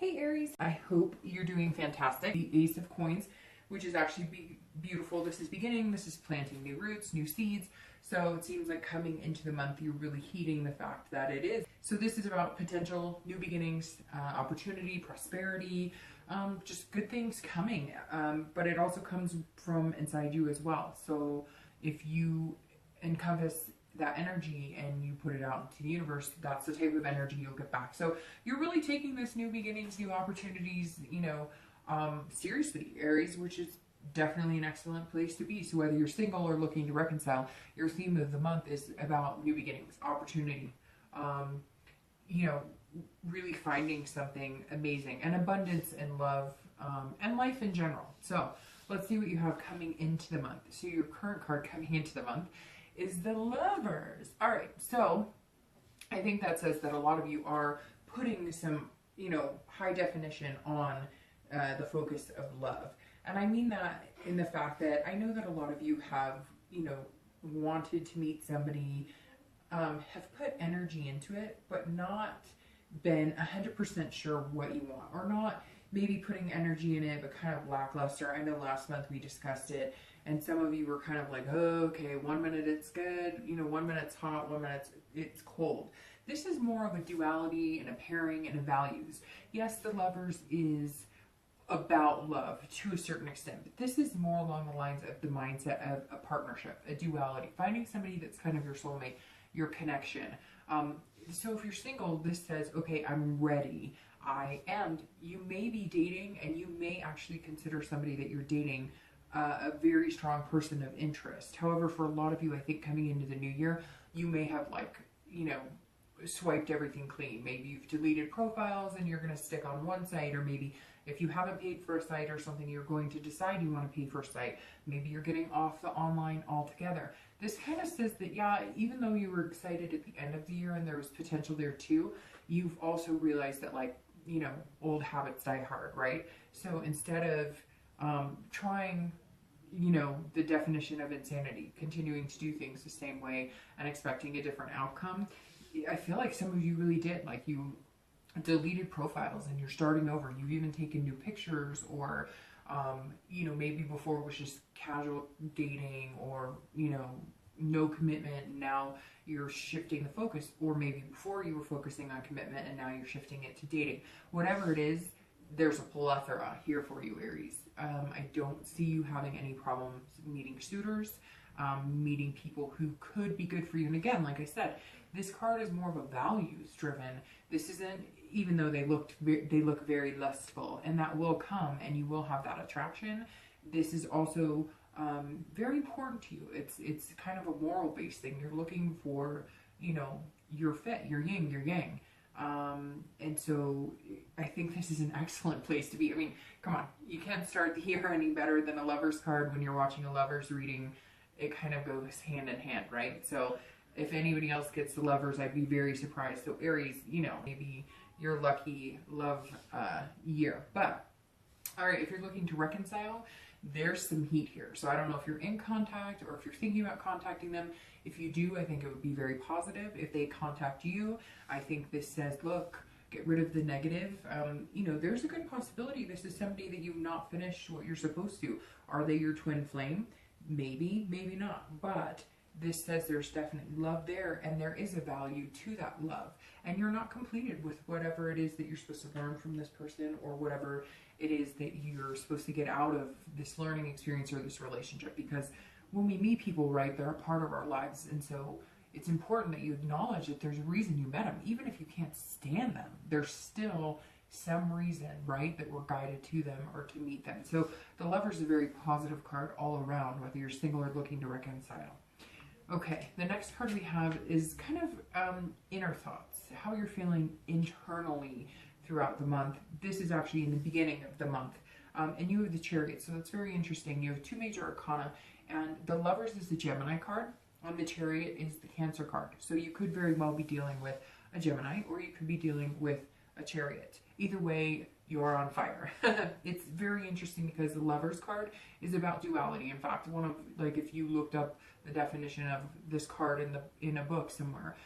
Hey Aries, I hope you're doing fantastic. The Ace of Coins, which is actually beautiful. This is beginning, this is planting new roots, new seeds. So it seems like coming into the month, you're really heeding the fact that it is. So this is about potential new beginnings, opportunity, prosperity, just good things coming. But it also comes from inside you as well. So if you encompass that energy and you put it out into the universe, that's the type of energy you'll get back. So you're really taking this new beginnings, new opportunities, seriously, Aries, which is definitely an excellent place to be. So whether you're single or looking to reconcile, your theme of the month is about new beginnings, opportunity, really finding something amazing, and abundance and love, and life in general. So let's see what you have coming into the month. So your current card coming into the month is the Lovers. All right, so I think that says that a lot of you are putting some, high definition on the focus of love. And I mean that in the fact that I know that a lot of you have, wanted to meet somebody, have put energy into it, but not been 100% sure what you want, or not maybe putting energy in it, but kind of lackluster. I know last month we discussed it, and some of you were kind of like, oh, okay, 1 minute it's good, 1 minute it's hot, 1 minute it's cold. This is more of a duality and a pairing and a values. Yes, the Lovers is about love to a certain extent, but this is more along the lines of the mindset of a partnership, a duality, finding somebody that's kind of your soulmate, your connection. So if you're single, this says, okay, I'm ready. You may be dating, and you may actually consider somebody that you're dating a very strong person of interest. However, for a lot of you, I think coming into the new year, you may have swiped everything clean. Maybe you've deleted profiles and you're going to stick on one site, or maybe if you haven't paid for a site or something, you're going to decide you want to pay for a site. Maybe you're getting off the online altogether. This kind of says that, yeah, even though you were excited at the end of the year and there was potential there too, you've also realized that, old habits die hard, right? So instead of trying, the definition of insanity, continuing to do things the same way and expecting a different outcome, I feel like some of you really did. Like, you deleted profiles and you're starting over. You've even taken new pictures, or maybe before it was just casual dating, or no commitment, and now you're shifting the focus. Or maybe before you were focusing on commitment and now you're shifting it to dating. Whatever it is, there's a plethora here for you, Aries. I don't see you having any problems meeting suitors, meeting people who could be good for you. And again, like I said, this card is more of a values driven. This isn't, even though they look very lustful, and that will come, and you will have that attraction. This is also very important to you. It's kind of a moral based thing. You're looking for, your fit, your yin, your yang. And so I think this is an excellent place to be. I mean, come on, you can't start the year any better than a Lovers card when you're watching a Lovers reading. It kind of goes hand in hand, right? So if anybody else gets the Lovers, I'd be very surprised. So Aries, maybe your lucky love year. But all right, if you're looking to reconcile, there's some heat here. So I don't know if you're in contact or if you're thinking about contacting them. If you do, I think it would be very positive. If they contact you, I think this says, look, get rid of the negative. There's a good possibility this is somebody that you've not finished what you're supposed to. Are they your twin flame? Maybe, maybe not. But this says there's definitely love there, and there is a value to that love. And you're not completed with whatever it is that you're supposed to learn from this person, or whatever it is that you're supposed to get out of this learning experience or this relationship. Because when we meet people, right, they're a part of our lives. And so it's important that you acknowledge that there's a reason you met them. Even if you can't stand them, there's still some reason, right, that we're guided to them or to meet them. So the Lover is a very positive card all around, whether you're single or looking to reconcile. Okay, the next card we have is kind of inner thoughts, how you're feeling internally throughout the month. This is actually in the beginning of the month. And you have the Chariot, so that's very interesting. You have two major arcana, and the Lovers is the Gemini card, and the Chariot is the Cancer card. So you could very well be dealing with a Gemini, or you could be dealing with a Chariot. Either way, you're on fire. It's very interesting because the Lovers card is about duality. In fact, if you looked up the definition of this card in a book somewhere,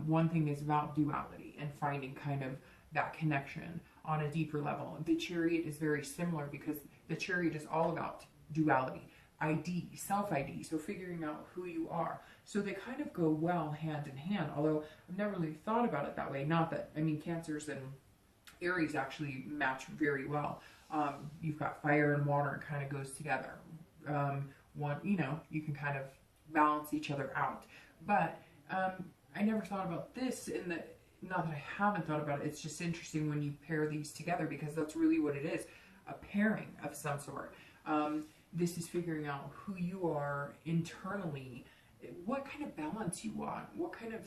one thing is about duality and finding kind of that connection on a deeper level. The Chariot is very similar because the Chariot is all about duality, ID, self-ID, so figuring out who you are. So they kind of go well hand in hand, although I've never really thought about it that way. Not that, I mean, Cancers and Aries actually match very well. You've got fire and water, it kind of goes together. One, you know, you can kind of balance each other out. But I never thought about this in the, not that I haven't thought about it, it's just interesting when you pair these together, because that's really what it is, a pairing of some sort. This is figuring out who you are internally, what kind of balance you want, what kind of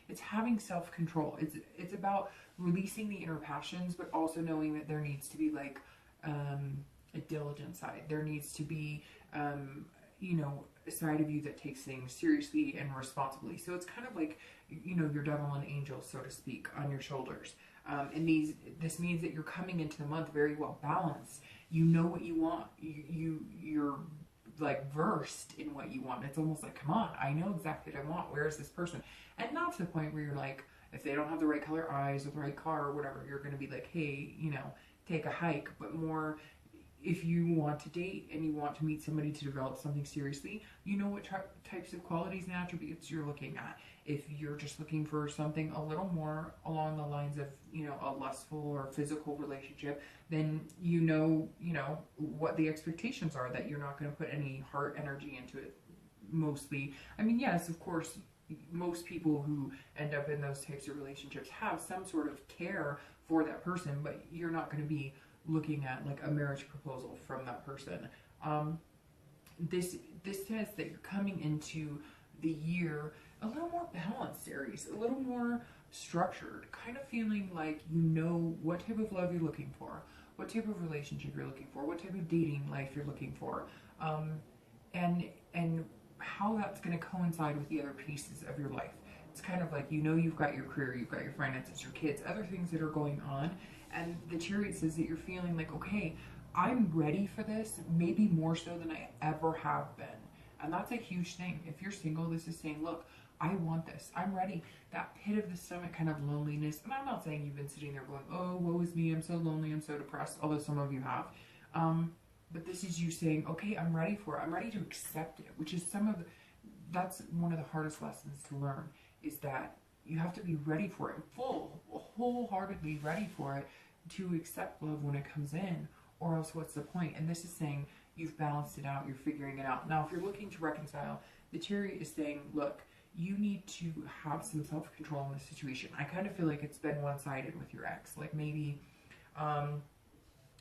it's having self-control. It's about releasing the inner passions, but also knowing that there needs to be like a diligent side. There needs to be, you know, a side of you that takes things seriously and responsibly. So it's kind of like, you know, your devil and angel, so to speak, on your shoulders. And this means that you're coming into the month very well balanced. You know what you want. You're like versed in what you want. It's almost like, come on, I know exactly what I want. Where is this person? And not to the point where you're like, if they don't have the right color eyes or the right car or whatever, you're going to be like, hey, you know, take a hike. But more, if you want to date and you want to meet somebody to develop something seriously, you know what types of qualities and attributes you're looking at. If you're just looking for something a little more along the lines of, you know, a lustful or physical relationship, then you know what the expectations are, that you're not going to put any heart energy into it mostly. I mean, yes, of course, most people who end up in those types of relationships have some sort of care for that person, but you're not going to be looking at like a marriage proposal from that person. This says that you're coming into the year a little more balanced, Aries, a little more structured, kind of feeling like you know what type of love you're looking for, what type of relationship you're looking for, what type of dating life you're looking for, and how that's going to coincide with the other pieces of your life. It's kind of like, you know, you've got your career, you've got your finances, your kids, other things that are going on, and the Chariot says that you're feeling like, okay, I'm ready for this, maybe more so than I ever have been. And that's a huge thing. If you're single, this is saying, look, I want this. I'm ready. That pit of the stomach kind of loneliness. And I'm not saying you've been sitting there going, oh, woe is me, I'm so lonely, I'm so depressed, although some of you have. But this is you saying, okay, I'm ready for it. I'm ready to accept it, which is that's one of the hardest lessons to learn, is that you have to be ready for it, wholeheartedly ready for it, to accept love when it comes in, or else what's the point? And this is saying you've balanced it out, you're figuring it out. Now, if you're looking to reconcile, the Chariot is saying, look, you need to have some self-control in this situation. I kind of feel like it's been one-sided with your ex. Like maybe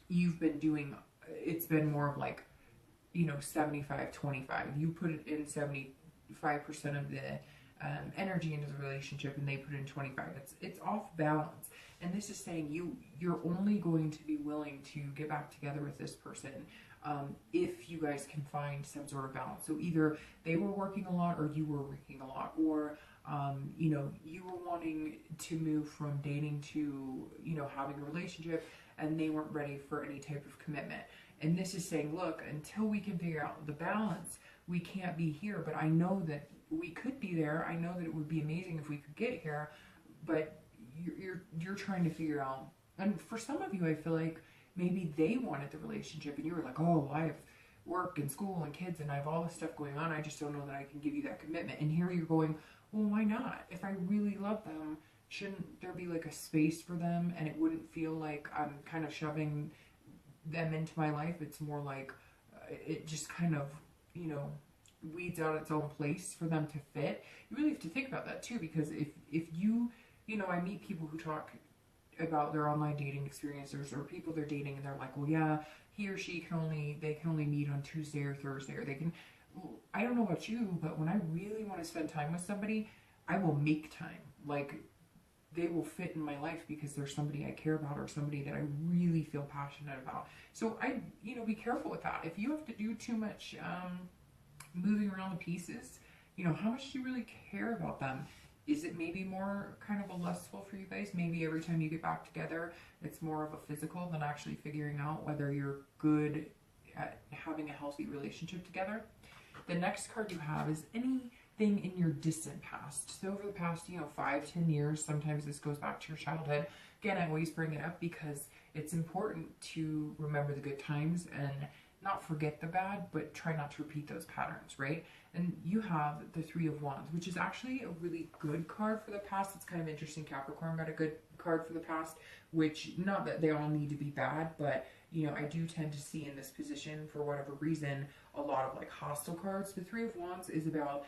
you've been doing, it's been more of like, you know, 75-25. You put it in 75% of the energy into the relationship, and they put in 25. It's off balance. And this is saying you're only going to be willing to get back together with this person if you guys can find some sort of balance. So either they were working a lot or you were working a lot, or you know, you were wanting to move from dating to, you know, having a relationship, and they weren't ready for any type of commitment. And this is saying, look, until we can figure out the balance, we can't be here. But I know that we could be there. I know that it would be amazing if we could get here, but you're trying to figure out. And for some of you, I feel like maybe they wanted the relationship and you were like, oh, I have work and school and kids and I have all this stuff going on, I just don't know that I can give you that commitment. And here you're going, well, why not? If I really love them, shouldn't there be like a space for them, and it wouldn't feel like I'm kind of shoving them into my life? It's more like it just kind of, you know, weeds out its own place for them to fit. You really have to think about that too, because if you know, I meet people who talk about their online dating experiences, or people they're dating and they're like, well, yeah, he or she they can only meet on Tuesday or Thursday, or they can, I don't know about you, but when I really want to spend time with somebody, I will make time. Like, they will fit in my life because there's somebody I care about, or somebody that I really feel passionate about. So you know, be careful with that. If you have to do too much moving around the pieces, you know, how much do you really care about them? Is it maybe more kind of a lustful for you guys? Maybe every time you get back together, it's more of a physical than actually figuring out whether you're good at having a healthy relationship together. The next card you have is any thing in your distant past. So over the past, 5-10 years, sometimes this goes back to your childhood. Again, I always bring it up because it's important to remember the good times and not forget the bad, but try not to repeat those patterns, right? And you have the Three of Wands, which is actually a really good card for the past. It's kind of interesting. Capricorn got a good card for the past, which, not that they all need to be bad, but I do tend to see in this position, for whatever reason, a lot of like hostile cards. The Three of Wands is about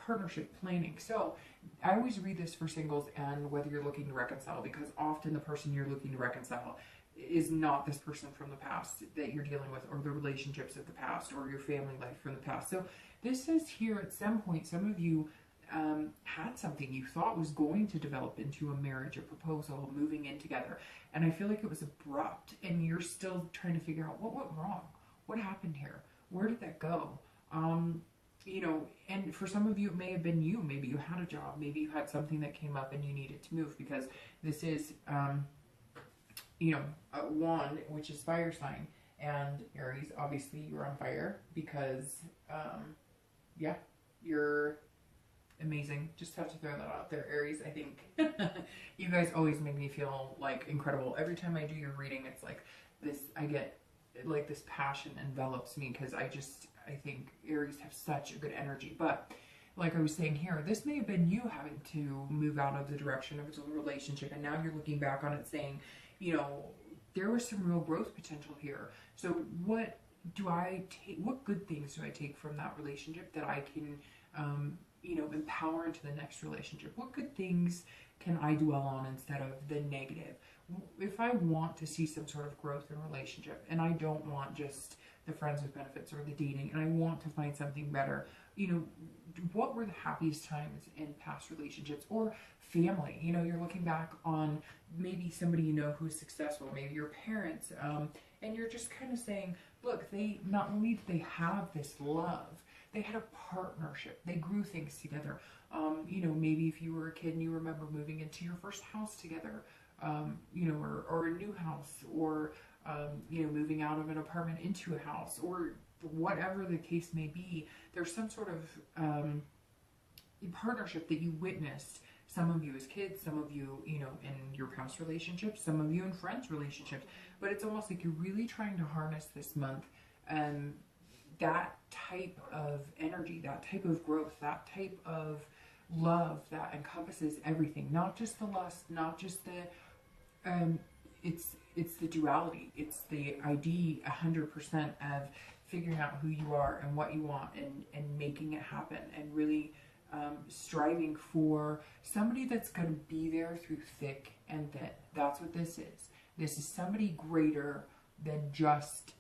partnership planning. So I always read this for singles and whether you're looking to reconcile, because often the person you're looking to reconcile is not this person from the past that you're dealing with, or the relationships of the past, or your family life from the past. So this says here, at some point, some of you had something you thought was going to develop into a marriage, a proposal, moving in together. And I feel like it was abrupt, and you're still trying to figure out what went wrong. What happened here? Where did that go? And for some of you, it may have been you. Maybe you had a job. Maybe you had something that came up and you needed to move, because this is, a wand, which is fire sign. And Aries, obviously you're on fire because, you're amazing. Just have to throw that out there, Aries. I think you guys always make me feel like incredible. Every time I do your reading, it's like this, I get like this passion envelops me, because I think Aries have such a good energy. But like I was saying here, this may have been you having to move out of the direction of a relationship, and now you're looking back on it saying, there was some real growth potential here. So what do I take? What good things do I take from that relationship that I can, empower into the next relationship? What good things can I dwell on instead of the negative? If I want to see some sort of growth in a relationship, and I don't want just the friends with benefits or the dating, and I want to find something better, what were the happiest times in past relationships or family? You're looking back on maybe somebody who's successful, maybe your parents, and you're just kind of saying, look, they not only did they have this love, they had a partnership, they grew things together. Maybe if you were a kid and you remember moving into your first house together, or a new house, or moving out of an apartment into a house, or whatever the case may be, there's some sort of partnership that you witnessed. Some of you as kids, some of you, in your past relationships, some of you in friends relationships. But it's almost like you're really trying to harness this month that type of energy, that type of growth, that type of love that encompasses everything, not just the lust, not just the it's the duality, it's the ID 100% of figuring out who you are and what you want, and making it happen, and really striving for somebody that's going to be there through thick and thin. That's what this is. This is somebody greater than just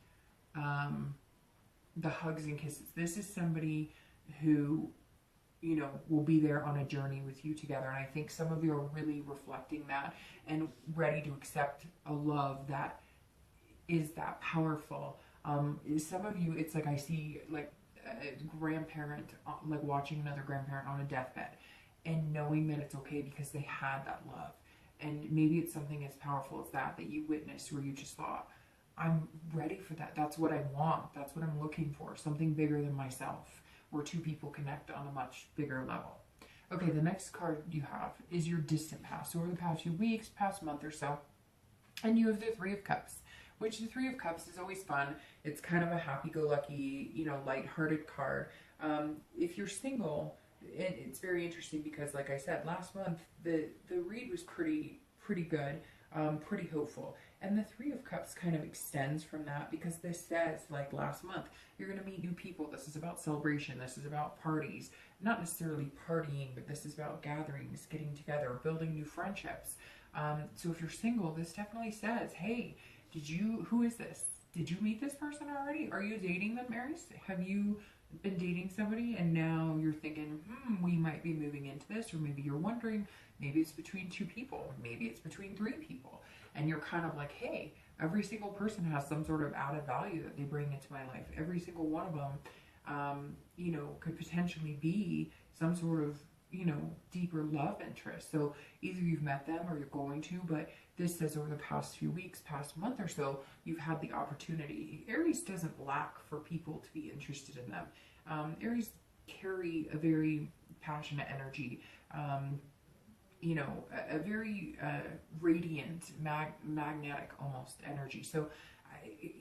the hugs and kisses. This is somebody who will be there on a journey with you together. And I think some of you are really reflecting that and ready to accept a love that is that powerful. Some of you, it's like I see like a grandparent, like watching another grandparent on a deathbed and knowing that it's okay because they had that love. And maybe it's something as powerful as that you witnessed, where you just thought, I'm ready for that. That's what I want. That's what I'm looking for. Something bigger than myself, where two people connect on a much bigger level. Okay, the next card you have is your distant past. So over the past few weeks, past month or so, and you have the Three of Cups, which the Three of Cups is always fun. It's kind of a happy-go-lucky, lighthearted card. If you're single, it's very interesting because, like I said, last month, the read was pretty good, pretty hopeful. And the Three of Cups kind of extends from that, because this says, like last month, you're going to meet new people. This is about celebration. This is about parties. Not necessarily partying, but this is about gatherings, getting together, building new friendships. So if you're single, this definitely says, hey, who is this? Did you meet this person already? Are you dating them, Aries? Have you been dating somebody and now you're thinking, we might be moving into this? Or maybe you're wondering, maybe it's between two people. Maybe it's between three people. And you're kind of like, hey, every single person has some sort of added value that they bring into my life. Every single one of them, could potentially be some sort of, deeper love interest. So either you've met them or you're going to, but this says over the past few weeks, past month or so, you've had the opportunity. Aries doesn't lack for people to be interested in them. Aries carry a very passionate energy, you know, a very radiant, magnetic almost energy. So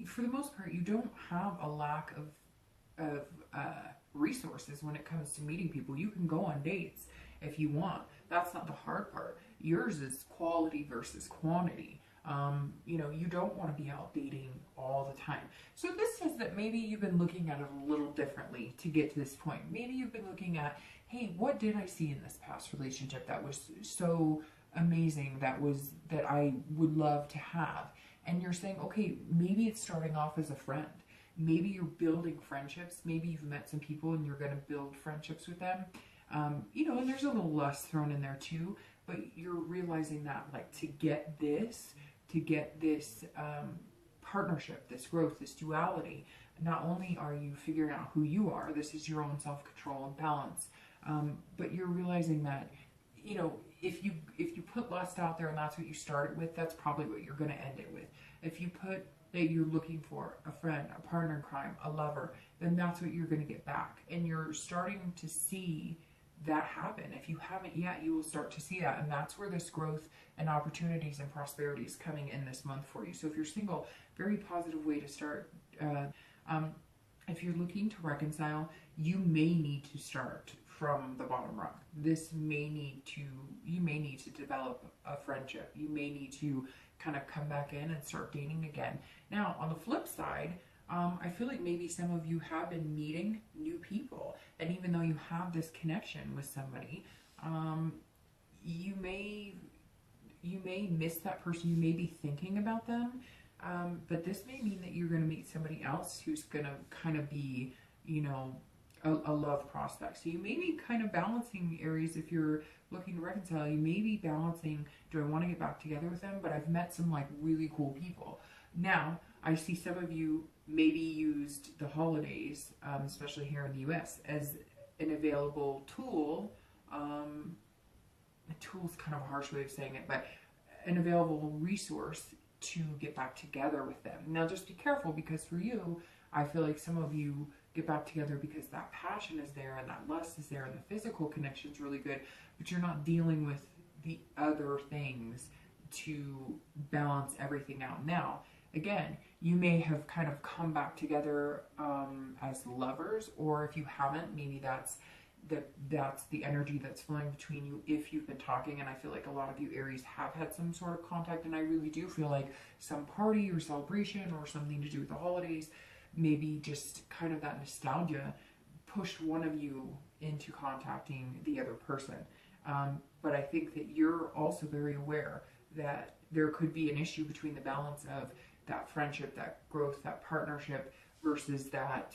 for the most part, you don't have a lack of resources when it comes to meeting people. You can go on dates if you want. That's not the hard part. Yours is quality versus quantity. You know, you don't want to be out dating all the time. So this says that maybe you've been looking at it a little differently to get to this point. Maybe you've been looking at, hey, what did I see in this past relationship that was so amazing, that I would love to have? And you're saying, okay, maybe it's starting off as a friend. Maybe you're building friendships. Maybe you've met some people and you're going to build friendships with them. You know, and there's a little lust thrown in there too, but you're realizing that, like, to get this partnership, this growth, this duality, not only are you figuring out who you are, this is your own self-control and balance, but you're realizing that, you know, if you put lust out there and that's what you started with, that's probably what you're going to end it with. If you put that you're looking for a friend, a partner in crime, a lover, then that's what you're going to get back. And you're starting to see that happen. If you haven't yet, you will start to see that. And that's where this growth and opportunities and prosperity is coming in this month for you. So if you're single, very positive way to start. If you're looking to reconcile, you may need to start from the bottom rung. You may need to develop a friendship. You may need to kind of come back in and start dating again. Now, on the flip side, I feel like maybe some of you have been meeting new people, and even though you have this connection with somebody, you may miss that person. You may be thinking about them, but this may mean that you're going to meet somebody else who's going to kind of be, you know, a love prospect. So you may be kind of balancing, Aries. If you're looking to reconcile, you may be balancing, do I want to get back together with them? But I've met some like really cool people. Now, I see some of you maybe used the holidays, especially here in the US, as an available tool. A tool is kind of a harsh way of saying it, but an available resource to get back together with them. Now, just be careful, because for you, I feel like some of you get back together because that passion is there and that lust is there and the physical connection is really good, but you're not dealing with the other things to balance everything out. Now, again, you may have kind of come back together as lovers, or if you haven't, maybe that's the energy that's flowing between you if you've been talking. And I feel like a lot of you Aries have had some sort of contact, and I really do feel like some party or celebration or something to do with the holidays, maybe just kind of that nostalgia pushed one of you into contacting the other person. But I think that you're also very aware that there could be an issue between the balance of that friendship, that growth, that partnership versus that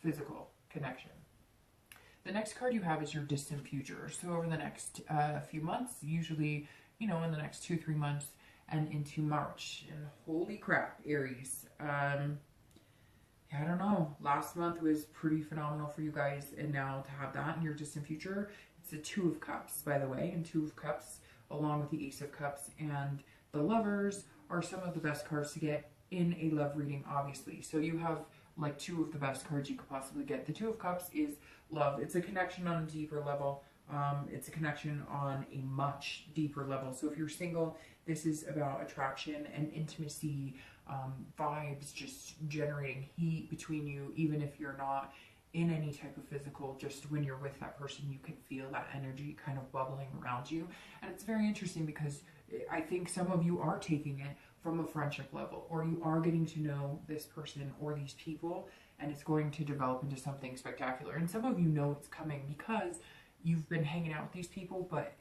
physical connection. The next card you have is your distant future. So over the next few months, usually, you know, in the next 2-3 months and into March. And holy crap, Aries. I don't know. Last month was pretty phenomenal for you guys, and now to have that in your distant future, it's a 2 of Cups, by the way, and 2 of Cups along with the Ace of Cups and the Lovers are some of the best cards to get in a love reading, obviously. So you have like 2 of the best cards you could possibly get. The 2 of Cups is love. It's a connection on a deeper level. It's a connection on a much deeper level. So if you're single, this is about attraction and intimacy, vibes, just generating heat between you, even if you're not in any type of physical. Just when you're with that person, you can feel that energy kind of bubbling around you. And it's very interesting because I think some of you are taking it from a friendship level, or you are getting to know this person or these people, and it's going to develop into something spectacular. And some of you know it's coming because you've been hanging out with these people, but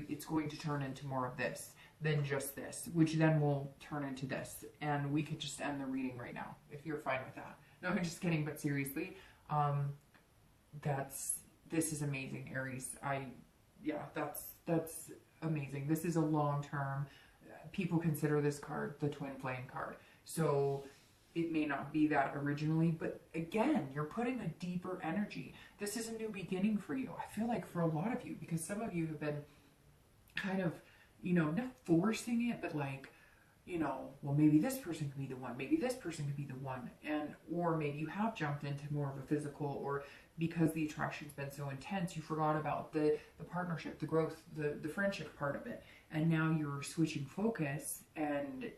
it's going to turn into more of this than just this, which then will turn into this. And we could just end the reading right now if you're fine with that. No, I'm just kidding, but seriously, this is amazing, Aries. That's amazing. This is a long-term, people consider this card the twin flame card. So it may not be that originally, but again, you're putting a deeper energy. This is a new beginning for you. I feel like for a lot of you, because some of you have been kind of, you know, not forcing it, but like you know, well, maybe this person could be the one, maybe this person could be the one, and or maybe you have jumped into more of a physical, or because the attraction's been so intense, you forgot about the partnership, the growth, the friendship part of it, and now you're switching focus, and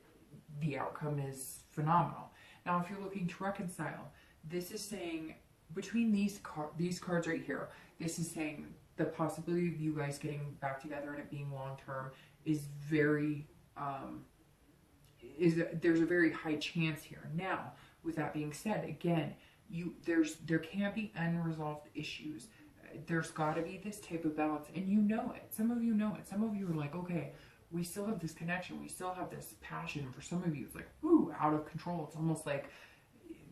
the outcome is phenomenal. Now, if you're looking to reconcile, this is saying between these cards right here, this is saying the possibility of you guys getting back together and it being long term is very there's a very high chance here. Now, with that being said, again, there can be unresolved issues. There's got to be this type of balance, and you know it. Some of you know it. Some of you are like, okay, we still have this connection. We still have this passion. For some of you, it's like, ooh, out of control. It's almost like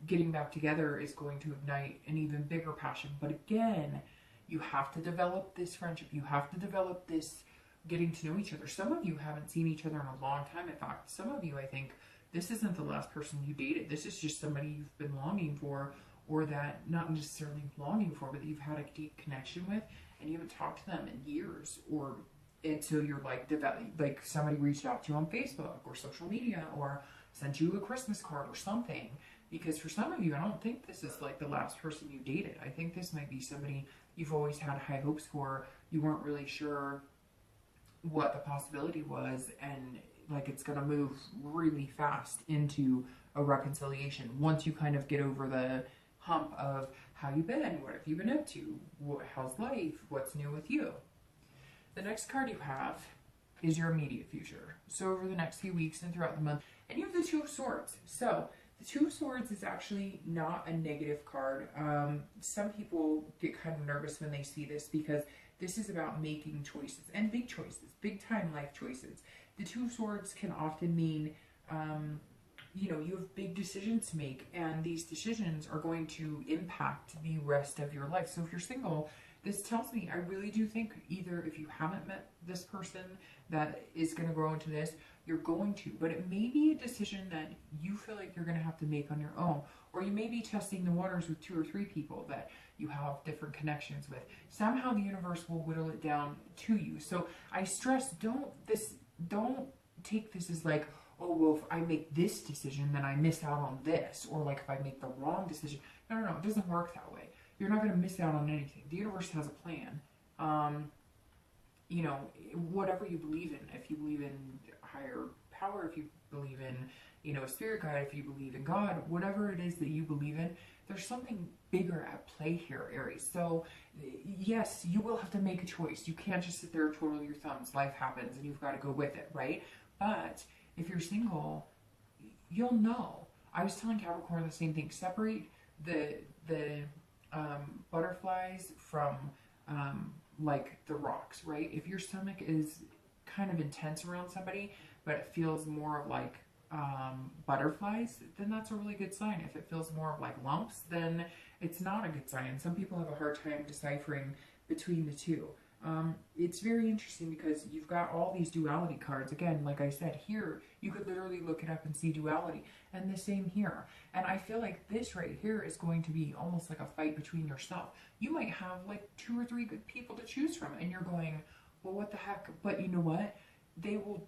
getting back together is going to ignite an even bigger passion. But again, you have to develop this friendship. You have to develop this getting to know each other. Some of you haven't seen each other in a long time. In fact, some of you, I think, this isn't the last person you dated. This is just somebody you've been longing for, or that, not necessarily longing for, but that you've had a deep connection with, and you haven't talked to them in years, or until you're like somebody reached out to you on Facebook or social media, or sent you a Christmas card or something. Because for some of you, I don't think this is like the last person you dated. I think this might be somebody you've always had high hopes for. You weren't really sure what the possibility was, and like it's going to move really fast into a reconciliation once you kind of get over the hump of how you been, what have you been up to, how's life, what's new with you. The next card you have is your immediate future. So over the next few weeks and throughout the month, and you have the Two of Swords. So the Two of Swords is actually not a negative card. Some people get kind of nervous when they see this, because this is about making choices, and big choices, big time life choices. The Two of Swords can often mean, you know, you have big decisions to make, and these decisions are going to impact the rest of your life. So if you're single, this tells me, I really do think either if you haven't met this person that is going to grow into this, you're going to, but it may be a decision that you feel like you're going to have to make on your own, or you may be testing the waters with 2 or 3 people that you have different connections with. Somehow the universe will whittle it down to you. So I stress, don't take this as like, oh, well, if I make this decision, then I miss out on this, or like if I make the wrong decision. No, it doesn't work that way. You're not going to miss out on anything. The universe has a plan. You know, whatever you believe in, if you believe in higher power, if you believe in, you know, a spirit guide, if you believe in God, whatever it is that you believe in, there's something bigger at play here, Aries. So yes, you will have to make a choice. You can't just sit there and twiddle your thumbs. Life happens and you've got to go with it, right? But if you're single, you'll know. I was telling Capricorn the same thing. Separate the butterflies from like the rocks, right? If your stomach is kind of intense around somebody, but it feels more like butterflies, then that's a really good sign. If it feels more like lumps, then it's not a good sign. Some people have a hard time deciphering between the two. It's very interesting because you've got all these duality cards. Again, like I said, here, you could literally look it up and see duality. And the same here. And I feel like this right here is going to be almost like a fight between yourself. You might have like 2 or 3 good people to choose from, and you're going, well, what the heck? But you know what? They will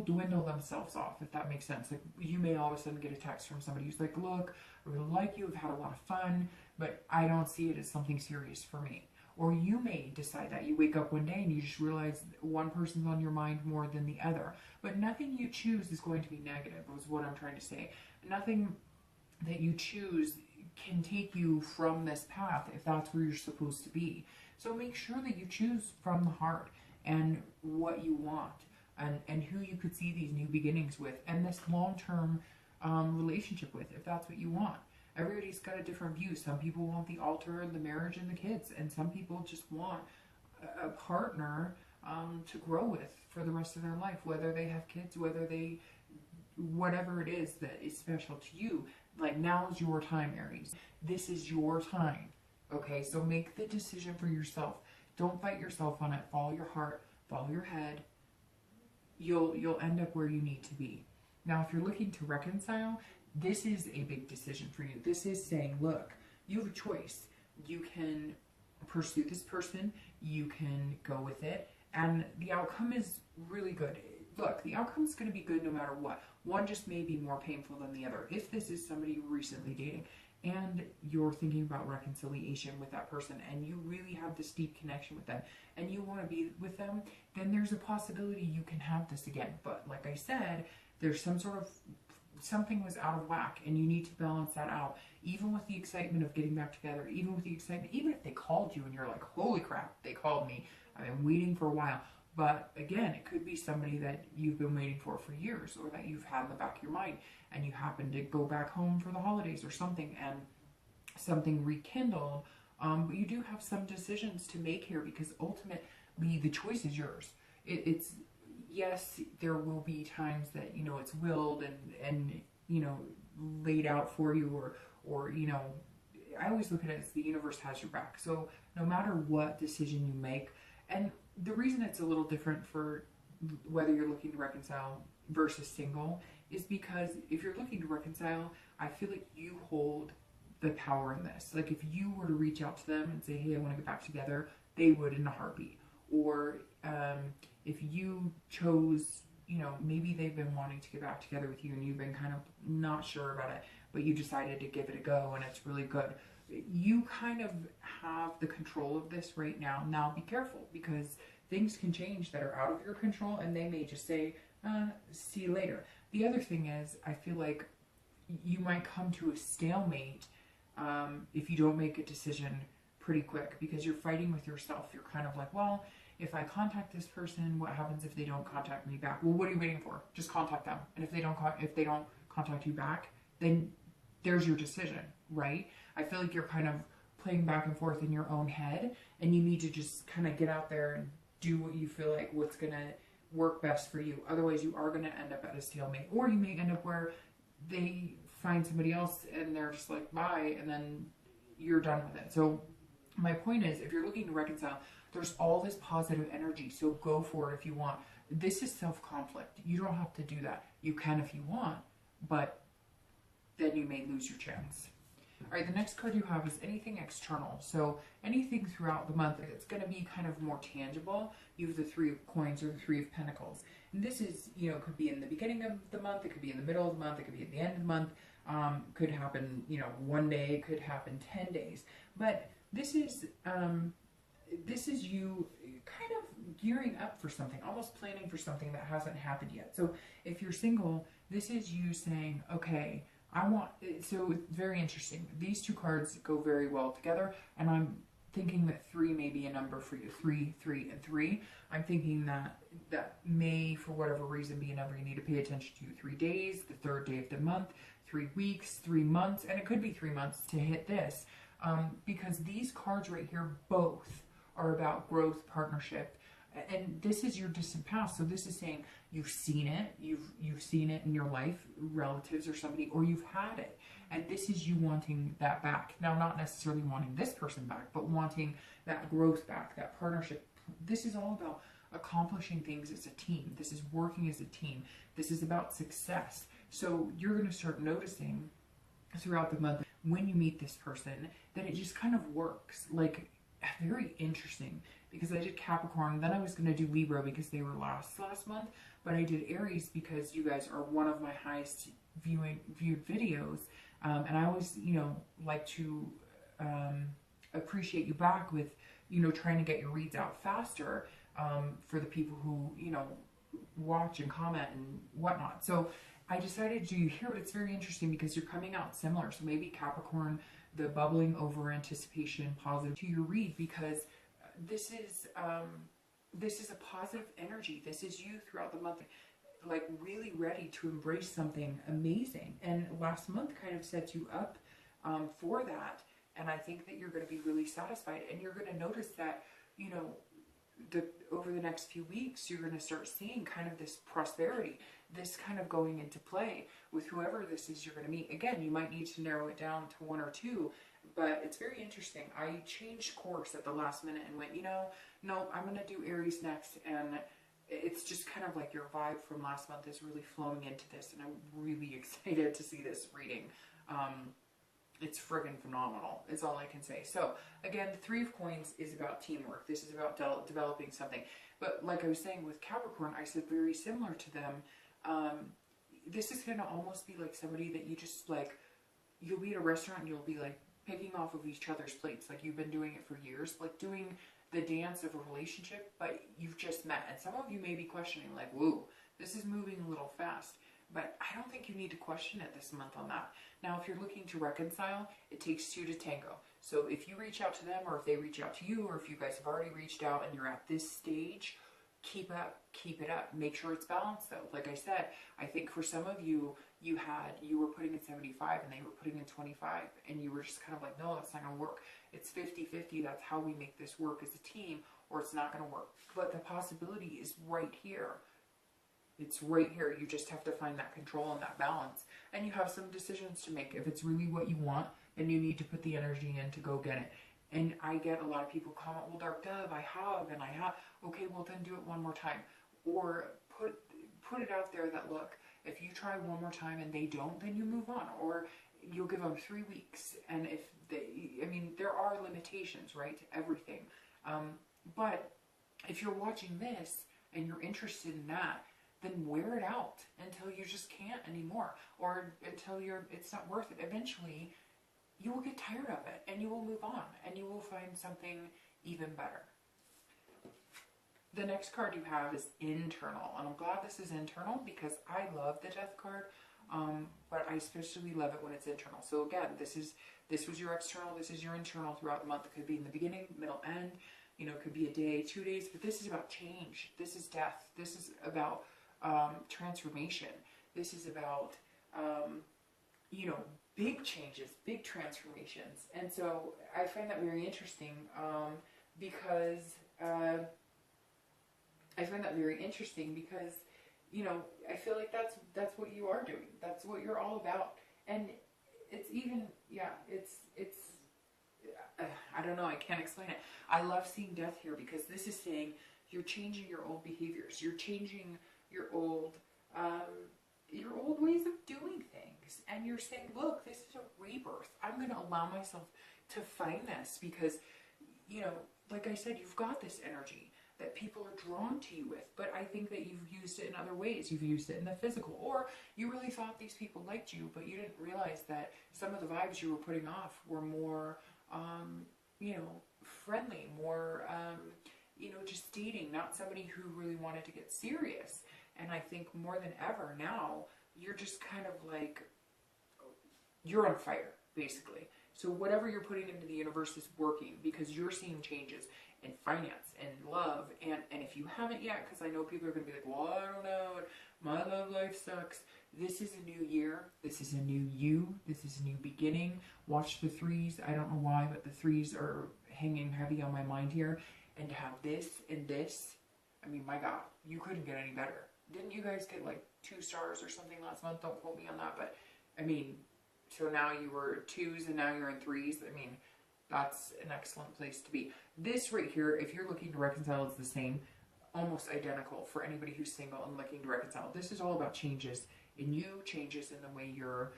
dwindle themselves off, if that makes sense. Like, you may all of a sudden get a text from somebody who's like, look, I really like you, I've had a lot of fun, but I don't see it as something serious for me. Or you may decide that you wake up one day and you just realize one person's on your mind more than the other. But nothing you choose is going to be negative, is what I'm trying to say. Nothing that you choose can take you from this path if that's where you're supposed to be. So make sure that you choose from the heart and what you want, and who you could see these new beginnings with, and this long-term relationship with, if that's what you want. Everybody's got a different view. Some people want the altar, the marriage, and the kids, and some people just want a partner to grow with for the rest of their life, whether they have kids, whatever it is that is special to you. Like, now is your time, Aries. This is your time. Okay, so make the decision for yourself. Don't fight yourself on it. Follow your heart, follow your head. You'll end up where you need to be. Now, if you're looking to reconcile, this is a big decision for you. This is saying, look, you have a choice. You can pursue this person, you can go with it, and the outcome is really good. look, the outcome is going to be good no matter what. One just may be more painful than the other. If this is somebody you're recently dating and you're thinking about reconciliation with that person and you really have this deep connection with them and you want to be with them, then there's a possibility you can have this again. But like I said, there's something was out of whack and you need to balance that out. Even with the excitement of getting back together, even with the excitement, even if they called you and you're like, holy crap, they called me. I've been waiting for a while. But again, it could be somebody that you've been waiting for years, or that you've had in the back of your mind, and you happen to go back home for the holidays or something, and something rekindled. But you do have some decisions to make here, because ultimately the choice is yours. It's yes, there will be times that, you know, it's willed and you know, laid out for you, or you know, I always look at it as the universe has your back. So no matter what decision you make, and the reason it's a little different for whether you're looking to reconcile versus single is because if you're looking to reconcile, I feel like you hold the power in this. Like if you were to reach out to them and say, hey, I want to get back together, they would in a heartbeat. Or if you chose, you know, maybe they've been wanting to get back together with you and you've been kind of not sure about it, but you decided to give it a go and it's really good. You kind of have the control of this right now. Now be careful, because things can change that are out of your control and they may just say, see you later. The other thing is, I feel like you might come to a stalemate if you don't make a decision pretty quick, because you're fighting with yourself. You're kind of like, well, if I contact this person, what happens if they don't contact me back? Well, what are you waiting for? Just contact them. And if they don't contact you back, then there's your decision, right? I feel like you're kind of playing back and forth in your own head, and you need to just kind of get out there and do what you feel like what's going to work best for you. Otherwise, you are going to end up at a stalemate, or you may end up where they find somebody else and they're just like, bye, and then you're done with it. So my point is, if you're looking to reconcile, there's all this positive energy, so go for it if you want. This is self-conflict. You don't have to do that. You can if you want, but then you may lose your chance. All right, the next card you have is anything external. So anything throughout the month, it's going to be kind of more tangible. You have the Three of Coins or the Three of Pentacles. And this is, you know, it could be in the beginning of the month, it could be in the middle of the month, it could be at the end of the month. Could happen, you know, one day, it could happen 10 days. But this is you kind of gearing up for something, almost planning for something that hasn't happened yet. So if you're single, this is you saying, okay, so it's very interesting. These two cards go very well together, and I'm thinking that 3 may be a number for you. 3, 3, and 3. I'm thinking that may, for whatever reason, be a number you need to pay attention to. 3 days, the third day of the month, 3 weeks, 3 months, and it could be 3 months to hit this. Because these cards right here both are about growth, partnership, and this is your distant past. So this is saying you've seen it, you've seen it in your life, relatives or somebody, or you've had it, and this is you wanting that back. Now, not necessarily wanting this person back, but wanting that growth back, that partnership. This is all about accomplishing things as a team. This is working as a team. This is about success. So you're going to start noticing throughout the month when you meet this person that it just kind of works. Like, very interesting, because I did Capricorn, then I was going to do Libra because they were last month, but I did Aries because you guys are one of my highest viewed videos, and I always, you know, like to appreciate you back with, you know, trying to get your reads out faster for the people who, you know, watch and comment and whatnot. So I decided to do you here, but it's very interesting because you're coming out similar. So maybe Capricorn, the bubbling over anticipation, positive to your read, because this is a positive energy. This is you throughout the month, like really ready to embrace something amazing. And last month kind of sets you up for that. And I think that you're going to be really satisfied, and you're going to notice that, you know, over the next few weeks, you're going to start seeing kind of this prosperity, this kind of going into play with whoever this is you're going to meet. Again, you might need to narrow it down to 1 or 2, but it's very interesting. I changed course at the last minute and went, you know, no, I'm going to do Aries next, and it's just kind of like your vibe from last month is really flowing into this, and I'm really excited to see this reading. it's friggin' phenomenal, is all I can say. So again, the Three of Coins is about teamwork. This is about developing something. But like I was saying with Capricorn, I said very similar to them. This is going to almost be like somebody that you just like, you'll be at a restaurant and you'll be like picking off of each other's plates. Like you've been doing it for years, like doing the dance of a relationship, but you've just met. And some of you may be questioning like, whoa, this is moving a little fast. But I don't think you need to question it this month on that. Now, if you're looking to reconcile, it takes two to tango. So if you reach out to them, or if they reach out to you, or if you guys have already reached out and you're at this stage, keep it up. Make sure it's balanced though. Like I said, I think for some of you, you were putting in 75 and they were putting in 25, and you were just kind of like, no, that's not gonna work. It's 50-50. That's how we make this work as a team, or it's not gonna work. But the possibility is right here. It's right here. You just have to find that control and that balance. And you have some decisions to make. If it's really what you want, then you need to put the energy in to go get it. And I get a lot of people comment, well, Dark Dove, I have. Okay, well, then do it one more time. Or put it out there that, look, if you try one more time and they don't, then you move on. Or you'll give them 3 weeks. And if they, I mean, there are limitations, right, to everything. But if you're watching this and you're interested in that, then wear it out until you just can't anymore, or until it's not worth it. Eventually, you will get tired of it, and you will move on, and you will find something even better. The next card you have is internal, and I'm glad this is internal because I love the Death card, but I especially love it when it's internal. So again, this was your external, this is your internal throughout the month. It could be in the beginning, middle, end. You know, it could be a day, 2 days, but this is about change. This is death. This is about transformation. This is about, you know, big changes, big transformations. And so I find that very interesting because you know, I feel like that's what you are doing. That's what you're all about. And it's even, yeah, it's I don't know, I can't explain it. I love seeing death here because this is saying you're changing your old behaviors. You're changing your old ways of doing things, and you're saying, look, this is a rebirth. I'm going to allow myself to find this because, you know, like I said, you've got this energy that people are drawn to you with, but I think that you've used it in other ways. You've used it in the physical, or you really thought these people liked you, but you didn't realize that some of the vibes you were putting off were more, you know, friendly, more, you know, just dating, not somebody who really wanted to get serious. And I think more than ever now, you're just kind of like, you're on fire, basically. So whatever you're putting into the universe is working because you're seeing changes in finance and love. And if you haven't yet, because I know people are going to be like, well, I don't know, my love life sucks. This is a new year. This is a new you. This is a new beginning. Watch the threes. I don't know why, but the threes are hanging heavy on my mind here. And to have this and this, I mean, my God, you couldn't get any better. Didn't you guys get like 2 stars or something last month? Don't quote me on that, but I mean, so now you were 2s and now you're in 3s. I mean, that's an excellent place to be. This right here, if you're looking to reconcile, is the same, almost identical for anybody who's single and looking to reconcile. This is all about changes in you, changes in the way you're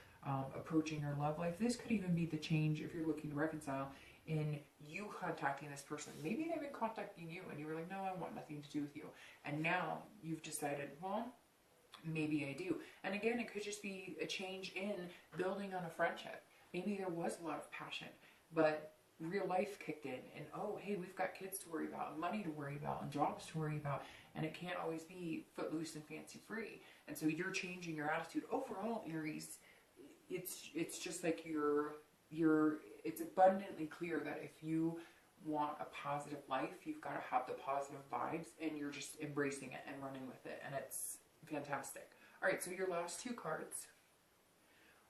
approaching your love life. This could even be the change, if you're looking to reconcile, in you contacting this person. Maybe they've been contacting you and you were like, no, I want nothing to do with you. And now you've decided, well, maybe I do. And again, it could just be a change in building on a friendship. Maybe there was a lot of passion, but real life kicked in and, oh, hey, we've got kids to worry about and money to worry about and jobs to worry about. And it can't always be footloose and fancy free. And so you're changing your attitude. Overall, Aries, it's just like it's abundantly clear that if you want a positive life, you've got to have the positive vibes, and you're just embracing it and running with it, and it's fantastic. All right, so your last 2 cards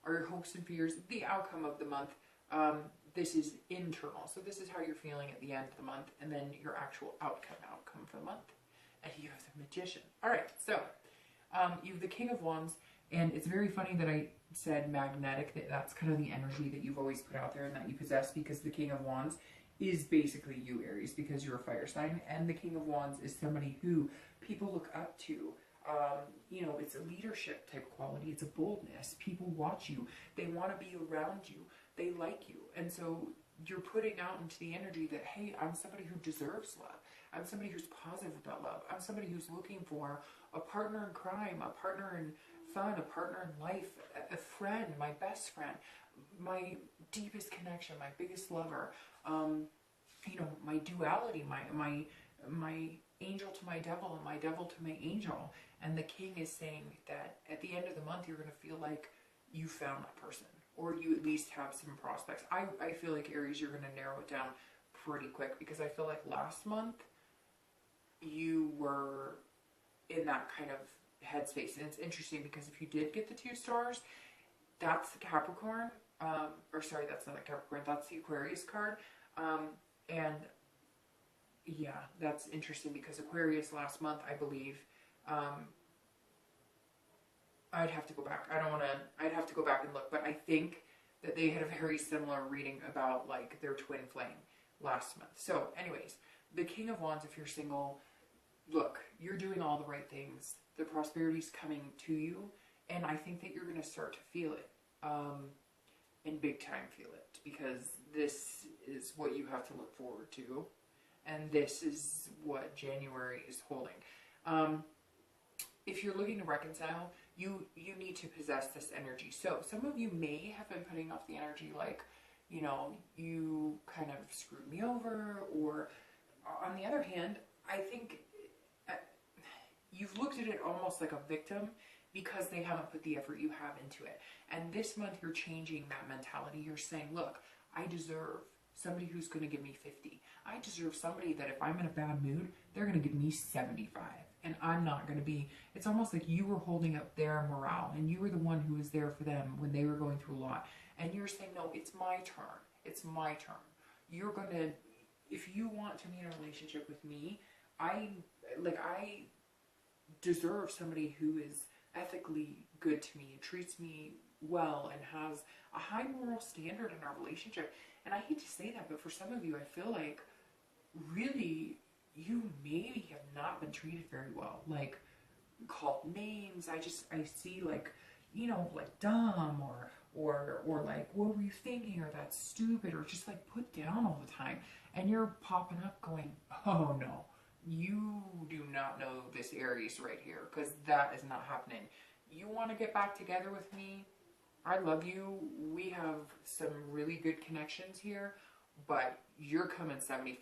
are your hopes and fears, the outcome of the month. This is internal, so this is how you're feeling at the end of the month, and then your actual outcome for the month. And you have the Magician. All right, so you have the King of Wands, and it's very funny that I said magnetic, that's kind of the energy that you've always put out there and that you possess, because the King of Wands is basically you, Aries, because you're a fire sign, and the King of Wands is somebody who people look up to. You know, it's a leadership type quality, it's a boldness. People watch you, they want to be around you. they like you. And so you're putting out into the energy that, hey, I'm somebody who deserves love. I'm somebody who's positive about love. I'm somebody who's looking for a partner in crime, a partner in fun, a partner in life, a friend, my best friend, my deepest connection, my biggest lover, you know, my duality, my angel to my devil and my devil to my angel. And the king is saying that at the end of the month, you're going to feel like you found that person, or you at least have some prospects. I feel like, Aries, you're going to narrow it down pretty quick, because I feel like last month you were in that kind of headspace. And it's interesting because if you did get the 2 stars, that's the Capricorn, or sorry, that's not the Capricorn, that's the Aquarius card. And yeah, that's interesting because Aquarius last month, I believe, I'd have to go back. I'd have to go back and look, but I think that they had a very similar reading about like their twin flame last month. So anyways, the King of Wands, if you're single, look, you're doing all the right things. The prosperity's coming to you, and I think that you're going to start to feel it, and big time feel it, because this is what you have to look forward to, and this is what January is holding. If you're looking to reconcile, you need to possess this energy. So some of you may have been putting off the energy like, you know, you kind of screwed me over, or on the other hand, I think you've looked at it almost like a victim because they haven't put the effort you have into it. And this month you're changing that mentality. You're saying, look, I deserve somebody who's going to give me 50. I deserve somebody that if I'm in a bad mood, they're going to give me 75. And I'm not going to be, it's almost like you were holding up their morale and you were the one who was there for them when they were going through a lot. And you're saying, no, it's my turn. It's my turn. You're going to, if you want to be in a relationship with me, I deserve somebody who is ethically good to me, treats me well, and has a high moral standard in our relationship. And I hate to say that, but for some of you, I feel like really you maybe have not been treated very well. Like, called names. I see like, you know, like dumb or like, what were you thinking? Or that's stupid, or just like put down all the time. And you're popping up going, oh no, you do not know this Aries right here, because that is not happening. You want to get back together with me? I love you. We have some really good connections here, but you're coming 75%,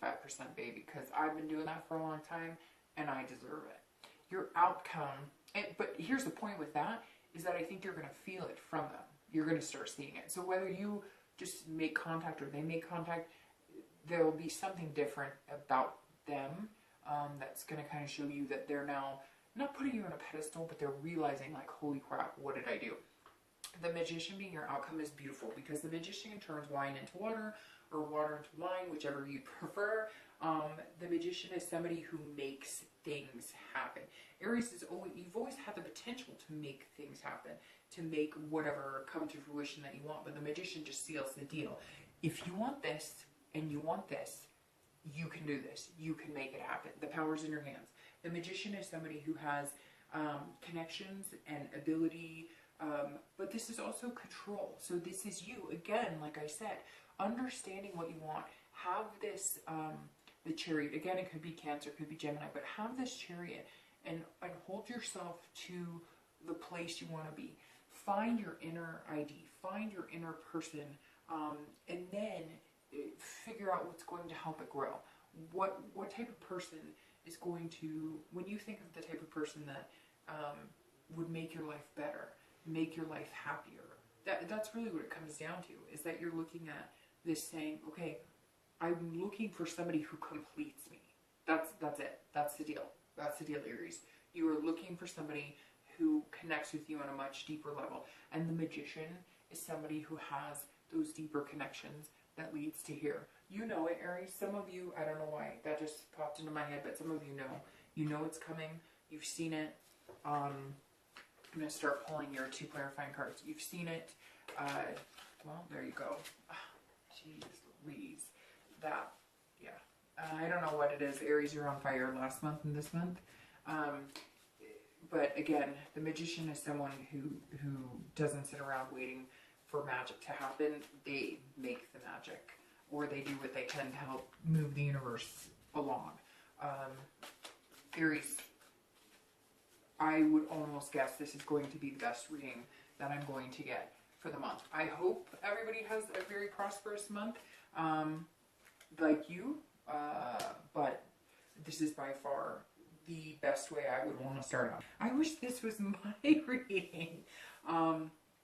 baby, because I've been doing that for a long time and I deserve it. Your outcome, but here's the point with that, is that I think you're going to feel it from them. You're going to start seeing it. So whether you just make contact or they make contact, there will be something different about them that's going to kind of show you that they're now not putting you on a pedestal, but they're realizing like, holy crap, what did I do? The Magician being your outcome is beautiful, because the Magician turns wine into water, or water into wine, whichever you prefer. The Magician is somebody who makes things happen. Aries is you've always had the potential to make things happen, to make whatever come to fruition that you want, but the Magician just seals the deal. If you want this and you want this, you can do this. You can make it happen. The power's in your hands. The Magician is somebody who has connections and ability, but this is also control. So this is you. Again, like I said, understanding what you want. Have this, the Chariot. Again, it could be Cancer, it could be Gemini, but have this Chariot and hold yourself to the place you want to be. Find your inner ID. Find your inner person, and then figure out what's going to help it grow. What type of person is going to, when you think of the type of person that would make your life better, make your life happier, that's really what it comes down to, is that you're looking at this saying, okay, I'm looking for somebody who completes me. That's it. That's the deal. That's the deal, Aries. You are looking for somebody who connects with you on a much deeper level. And the Magician is somebody who has those deeper connections that leads to here. You know it, Aries. Some of you, I don't know why that just popped into my head, but some of you know. You know it's coming. You've seen it. I'm going to start pulling your 2 clarifying cards. You've seen it. Well, there you go. Jeez Louise. That, yeah. I don't know what it is. Aries, you're on fire last month and this month. But again, the Magician is someone who doesn't sit around waiting for magic to happen, they make the magic, or they do what they can to help move the universe along. Aries, I would almost guess this is going to be the best reading that I'm going to get for the month. I hope everybody has a very prosperous month, like you, but this is by far the best way I would want to start out. I wish this was my reading,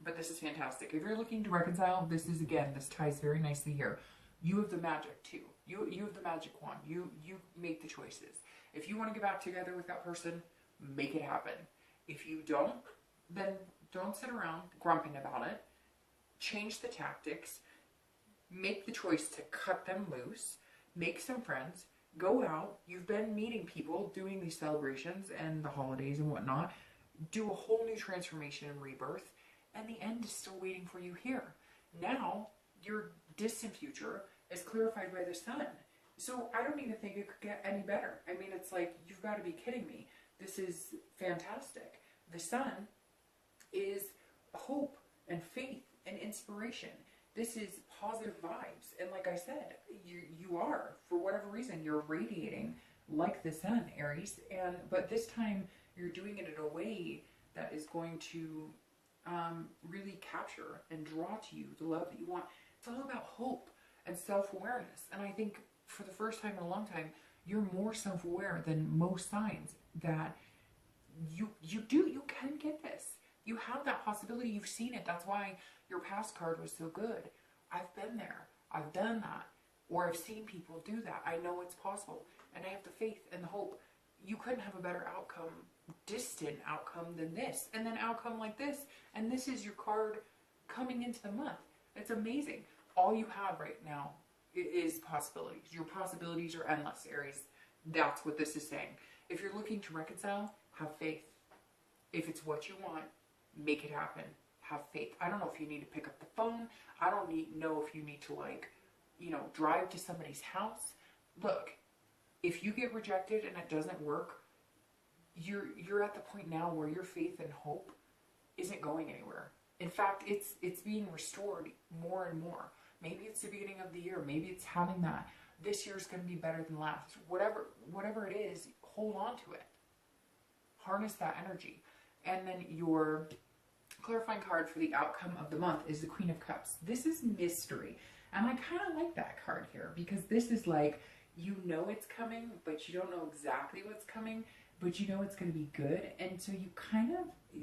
but this is fantastic. If you're looking to reconcile, this is, again, this ties very nicely here. You have the magic too. You have the magic wand. You make the choices. If you want to get back together with that person, make it happen. If you don't, then don't sit around grumping about it. Change the tactics. Make the choice to cut them loose. Make some friends. Go out. You've been meeting people, doing these celebrations and the holidays and whatnot. Do a whole new transformation and rebirth. And the end is still waiting for you here. Now, your distant future is clarified by the sun. So I don't even think it could get any better. I mean, it's like, you've got to be kidding me. This is fantastic. The sun is hope and faith and inspiration. This is positive vibes. And like I said, you are, for whatever reason, you're radiating like the sun, Aries. But this time you're doing it in a way that is going to really capture and draw to you the love that you want. It's all about hope and self-awareness. And I think for the first time in a long time, you're more self-aware than most signs that you can get this. You have that possibility. You've seen it. That's why your past card was so good. I've been there. I've done that. Or I've seen people do that. I know it's possible. And I have the faith and the hope. You couldn't have a better outcome, distant outcome than this. And then outcome like this. And this is your card coming into the month. It's amazing. All you have right now is possibilities. Your possibilities are endless, Aries. That's what this is saying. If you're looking to reconcile, have faith. If it's what you want, make it happen. Have faith. I don't know if you need to pick up the phone. I don't know if you need to, drive to somebody's house. Look, if you get rejected and it doesn't work, you're at the point now where your faith and hope isn't going anywhere. In fact, it's being restored more and more. Maybe it's the beginning of the year. Maybe it's having that. This year's going to be better than last. Whatever it is, hold on to it. Harness that energy. And then your clarifying card for the outcome of the month is the Queen of Cups. This is mystery. And I kind of like that card here because this is like, you know it's coming, but you don't know exactly what's coming, but you know it's going to be good. And so you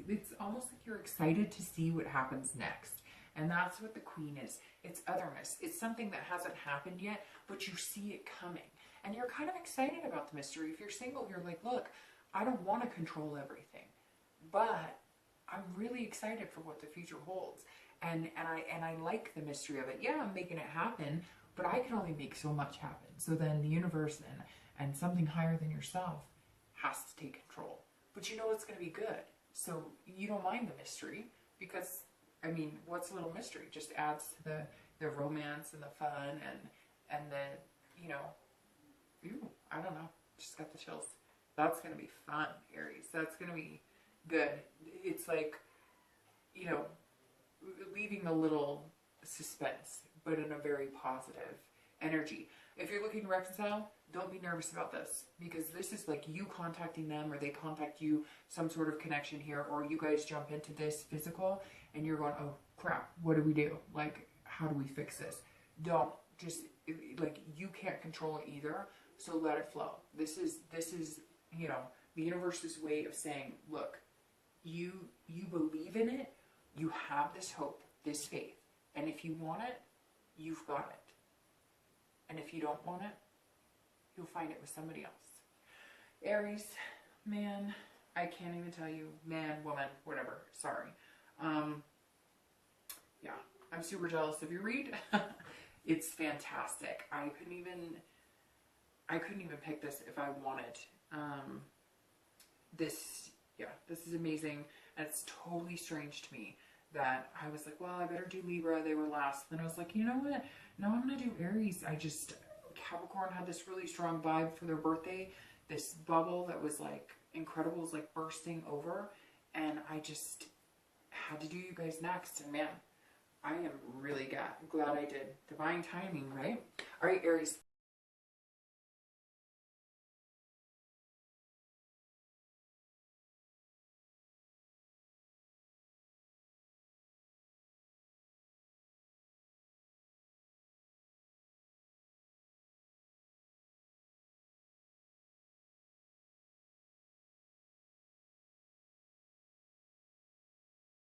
it's almost like you're excited to see what happens next. And that's what the Queen is. It's otherness. It's something that hasn't happened yet, but you see it coming. And you're kind of excited about the mystery. If you're single, you're like, look, I don't want to control everything, but I'm really excited for what the future holds. And I like the mystery of it. Yeah, I'm making it happen, but I can only make so much happen. So then the universe and something higher than yourself has to take control. But you know it's going to be good. So you don't mind the mystery because, I mean, what's a little mystery? Just adds to the romance and the fun and the, I don't know. Just got the chills. That's going to be fun, Aries. That's going to be good. It's like, leaving a little suspense, but in a very positive energy. If you're looking to reconcile, don't be nervous about this because this is like you contacting them or they contact you, some sort of connection here, or you guys jump into this physical and you're going, oh crap, what do we do? Like, how do we fix this? Don't just, you can't control it either. So let it flow. This is, the universe's way of saying, look, you believe in it. You have this hope, this faith. And if you want it, you've got it. And if you don't want it, you'll find it with somebody else. Aries, man, I can't even tell you, man, woman, whatever, sorry. Yeah, I'm super jealous of your read. It's fantastic. I couldn't even pick this if I wanted. This is amazing. And it's totally strange to me that I was like, well, I better do Libra. They were last. Then I was like, you know what? No, I'm going to do Aries. Capricorn had this really strong vibe for their birthday. This bubble that was like incredible, was like bursting over. And I just had to do you guys next. And man, I am really glad I did. Divine timing, right? All right, Aries,